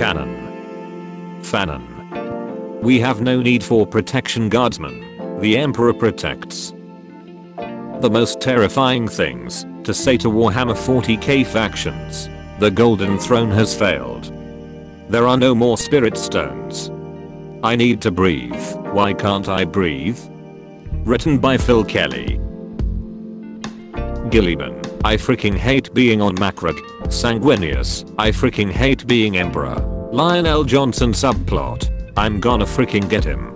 Canon. Fanon. We have no need for protection, guardsman. The Emperor protects. The most terrifying things to say to Warhammer 40k factions. The Golden Throne has failed. There are no more spirit stones. I need to breathe. Why can't I breathe? Written by Phil Kelly. Gilliban. I freaking hate being on Macroc. Sanguinius. I freaking hate being Emperor. Lionel Johnson subplot. I'm gonna freaking get him.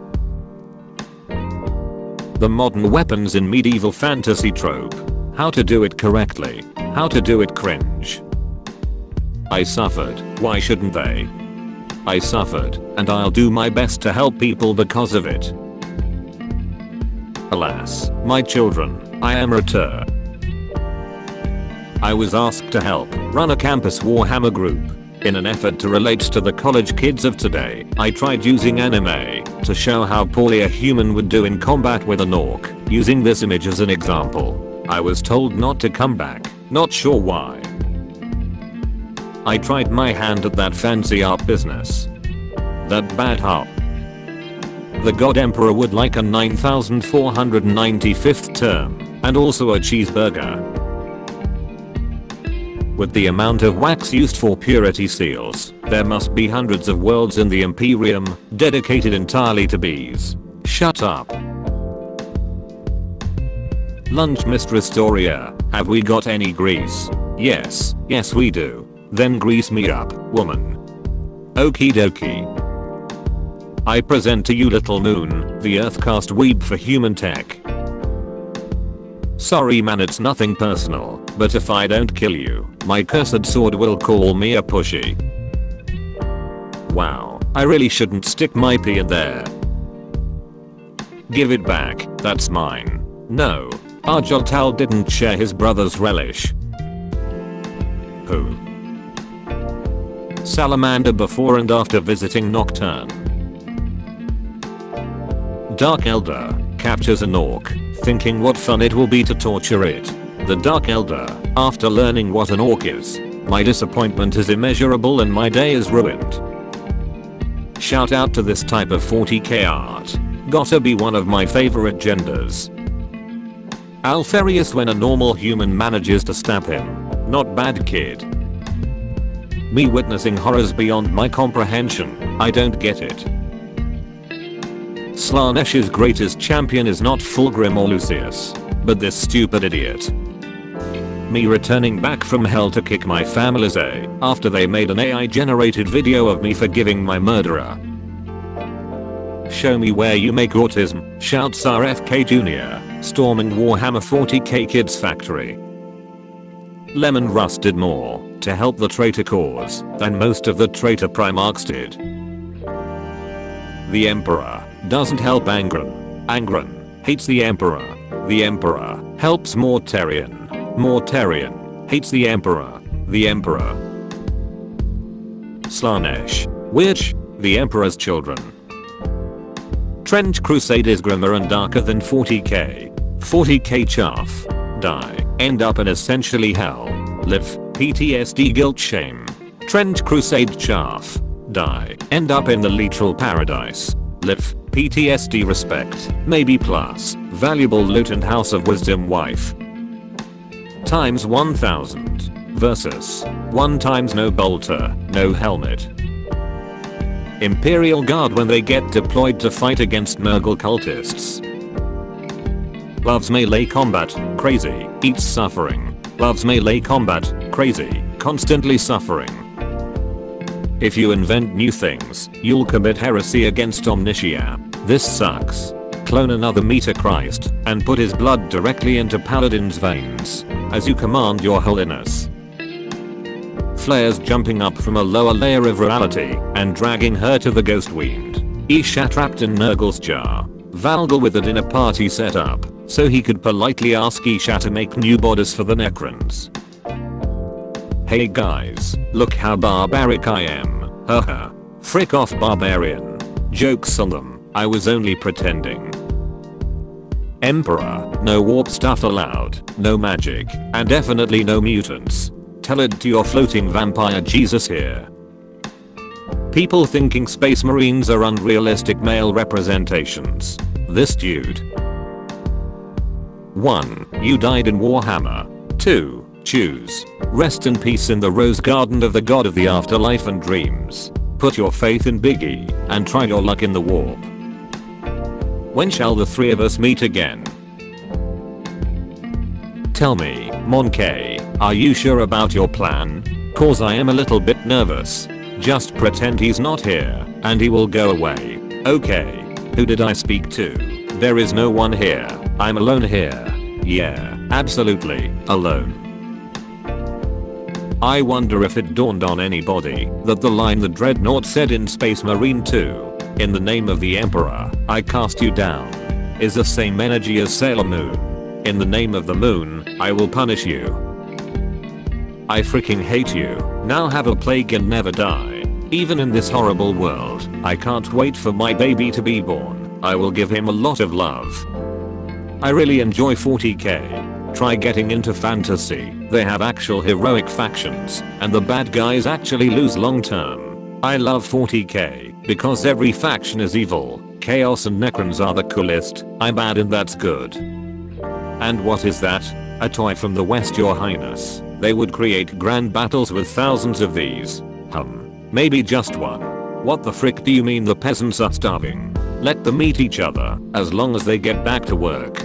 The modern weapons in medieval fantasy trope. How to do it correctly. How to do it cringe. I suffered. Why shouldn't they? I suffered, and I'll do my best to help people because of it. Alas, my children, I am retur. I was asked to help run a campus Warhammer group. In an effort to relate to the college kids of today, I tried using anime to show how poorly a human would do in combat with an orc, using this image as an example. I was told not to come back, not sure why. I tried my hand at that fancy art business. That bad harp. The God Emperor would like a 9495th term, and also a cheeseburger. With the amount of wax used for purity seals, there must be hundreds of worlds in the Imperium dedicated entirely to bees. Shut up. Lunch Mistress Doria, have we got any grease? Yes we do. Then grease me up, woman. Okie dokie. I present to you Little Moon, the Earthcast weeb for human tech. Sorry man, it's nothing personal, but if I don't kill you, my cursed sword will call me a pushy. Wow, I really shouldn't stick my pee in there. Give it back, that's mine. No, Argeltal didn't share his brother's relish. Who? Salamander before and after visiting Nocturne. Dark Elder captures an orc, thinking what fun it will be to torture it. The Dark Elder, after learning what an orc is, my disappointment is immeasurable and my day is ruined. Shout out to this type of 40k art. Gotta be one of my favorite genders. Alfarius when a normal human manages to stab him. Not bad kid. Me witnessing horrors beyond my comprehension. I don't get it. Slanesh's greatest champion is not Fulgrim or Lucius, but this stupid idiot. Me returning back from hell to kick my family's A after they made an AI generated video of me forgiving my murderer. Show me where you make autism, shouts RFK Jr., storming Warhammer 40k Kids Factory. Lemon Rust did more to help the traitor cause than most of the traitor Primarchs did. The Emperor doesn't help Angron. Angron hates the Emperor. The Emperor helps Mortarion. Mortarion hates the Emperor. The Emperor. Slanesh. Which? The Emperor's children. Trench Crusade is grimmer and darker than 40k. 40k chaff. Die. End up in essentially hell. Live. PTSD guilt shame. Trench Crusade chaff. Die. End up in the literal paradise. Live. PTSD respect. Maybe plus. Valuable loot and House of Wisdom wife. Times 1000. Versus. 1 times no bolter, no helmet. Imperial Guard when they get deployed to fight against Nurgle cultists. Loves melee combat, crazy, eats suffering. Loves melee combat, crazy, constantly suffering. If you invent new things, you'll commit heresy against Omnitia. This sucks. Clone another Metachrist and put his blood directly into Paladin's veins, as you command your holiness. Flares jumping up from a lower layer of reality and dragging her to the ghost weend. Isha trapped in Nurgle's jar. Valgal with a dinner party set up so he could politely ask Isha to make new bodies for the Necrons. Hey guys, look how barbaric I am. Haha. Frick off barbarian. Jokes on them, I was only pretending. Emperor, no warp stuff allowed, no magic, and definitely no mutants. Tell it to your floating vampire Jesus here. People thinking space marines are unrealistic male representations. This dude. 1. You died in Warhammer. 2. Choose. Rest in peace in the rose garden of the god of the afterlife and dreams. Put your faith in Biggie and try your luck in the warp. When shall the three of us meet again? Tell me, Monkey, are you sure about your plan? Cause I am a little bit nervous. Just pretend he's not here and he will go away. Okay. Who did I speak to? There is no one here. I'm alone here. Yeah, absolutely, alone. I wonder if it dawned on anybody that the line the Dreadnought said in Space Marine 2, in the name of the Emperor, I cast you down, is the same energy as Sailor Moon. In the name of the moon, I will punish you. I freaking hate you. Now have a plague and never die. Even in this horrible world, I can't wait for my baby to be born. I will give him a lot of love. I really enjoy 40k. Try getting into fantasy. They have actual heroic factions, and the bad guys actually lose long term. I love 40k, because every faction is evil. Chaos and Necrons are the coolest. I'm bad and that's good. And what is that? A toy from the West, your highness. They would create grand battles with thousands of these. Maybe just one. What the frick do you mean the peasants are starving? Let them eat each other, as long as they get back to work.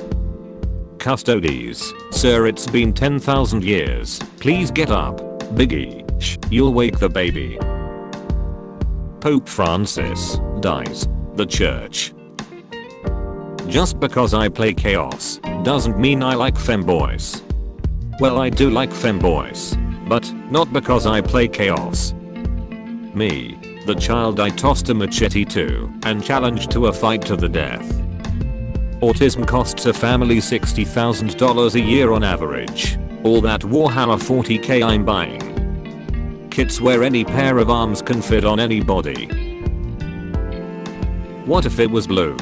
Custodes, sir, it's been 10,000 years. Please get up. Biggie, shh, you'll wake the baby. Pope Francis dies. The church. Just because I play chaos doesn't mean I like femboys. Well, I do like femboys, but not because I play chaos. Me, the child I tossed a machete to and challenged to a fight to the death. Autism costs a family $60,000 a year on average. All that Warhammer 40k I'm buying. Kits where any pair of arms can fit on any body. What if it was blue?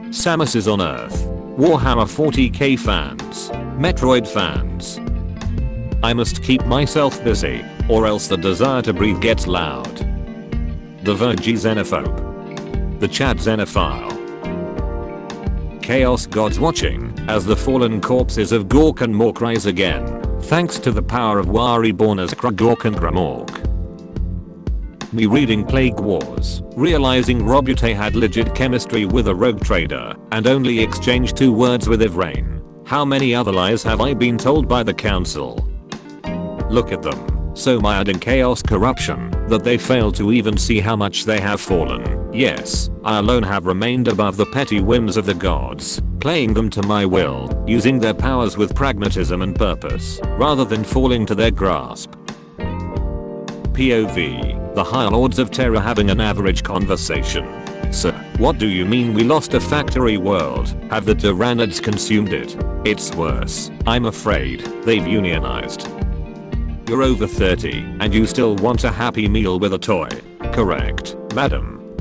Samus is on Earth. Warhammer 40k fans. Metroid fans. I must keep myself busy, or else the desire to breathe gets loud. The Virgie xenophobe. The Chad xenophile. Chaos gods watching as the fallen corpses of Gork and Mork rise again, thanks to the power of War reborn as Kragork and Gramork. Me reading Plague Wars, realizing Robute had legit chemistry with a rogue trader and only exchanged 2 words with Ivrain. How many other lies have I been told by the council? Look at them, so mired in chaos corruption that they fail to even see how much they have fallen. Yes, I alone have remained above the petty whims of the gods, playing them to my will, using their powers with pragmatism and purpose, rather than falling to their grasp. POV, the High Lords of Terror having an average conversation. Sir, what do you mean we lost a factory world? Have the Tyranids consumed it? It's worse. I'm afraid they've unionized. You're over 30 and you still want a Happy Meal with a toy. Correct, madam.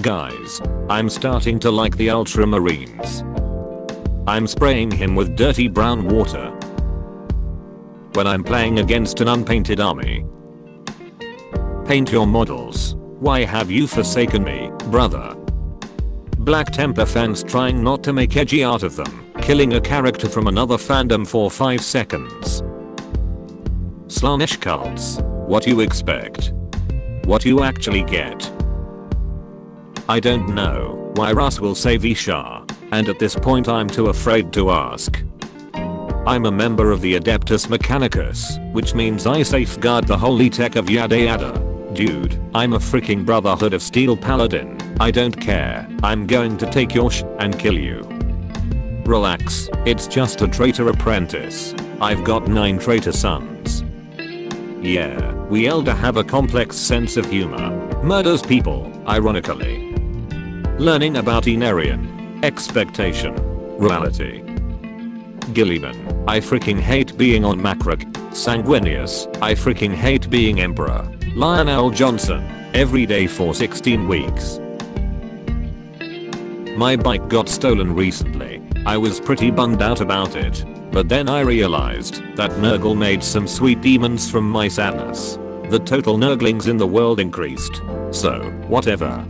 Guys, I'm starting to like the Ultramarines. I'm spraying him with dirty brown water when I'm playing against an unpainted army. Paint your models. Why have you forsaken me, brother? Black Temper fans trying not to make edgy out of them, killing a character from another fandom for 5 seconds. Slanesh cults. What you expect? What you actually get? I don't know why Russ will save Ishar, and at this point I'm too afraid to ask. I'm a member of the Adeptus Mechanicus, which means I safeguard the holy tech of yada yada. Dude, I'm a freaking Brotherhood of Steel Paladin. I don't care. I'm going to take your and kill you. Relax, it's just a traitor apprentice. I've got 9 traitor sons. Yeah, we Elder have a complex sense of humor. Murders people, ironically. Learning about Enarian. Expectation. Reality. Gilliman, I freaking hate being on Macroc. Sanguinius, I freaking hate being Emperor. Lionel Johnson, every day for 16 weeks. My bike got stolen recently. I was pretty bummed out about it, but then I realized that Nurgle made some sweet demons from my sadness. the total nurglings in the world increased. So, whatever.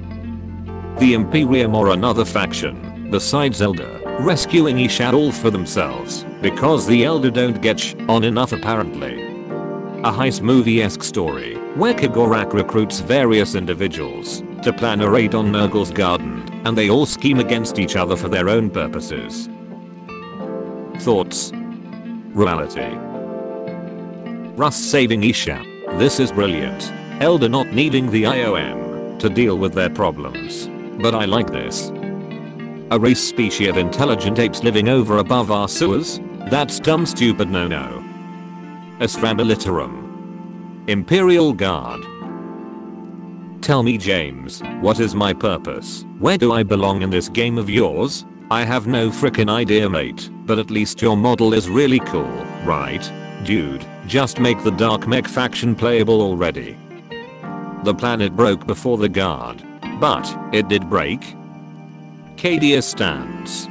The Imperium or another faction, besides Elder, rescuing Ishad all for themselves, because the Elder don't get on enough apparently. A heist movie-esque story, where Kagorak recruits various individuals to plan a raid on Nurgle's garden, and they all scheme against each other for their own purposes. Thoughts? Reality. Russ saving Isha. This is brilliant. Elder not needing the IOM to deal with their problems. But I like this. A race species of intelligent apes living over above our sewers? That's dumb stupid no. Asrama Litterum. Imperial Guard. Tell me James, what is my purpose? Where do I belong in this game of yours? I have no frickin' idea mate, but at least your model is really cool, right? Dude, just make the Dark Mech faction playable already. The planet broke before the guard. But, it did break? Cadia stands.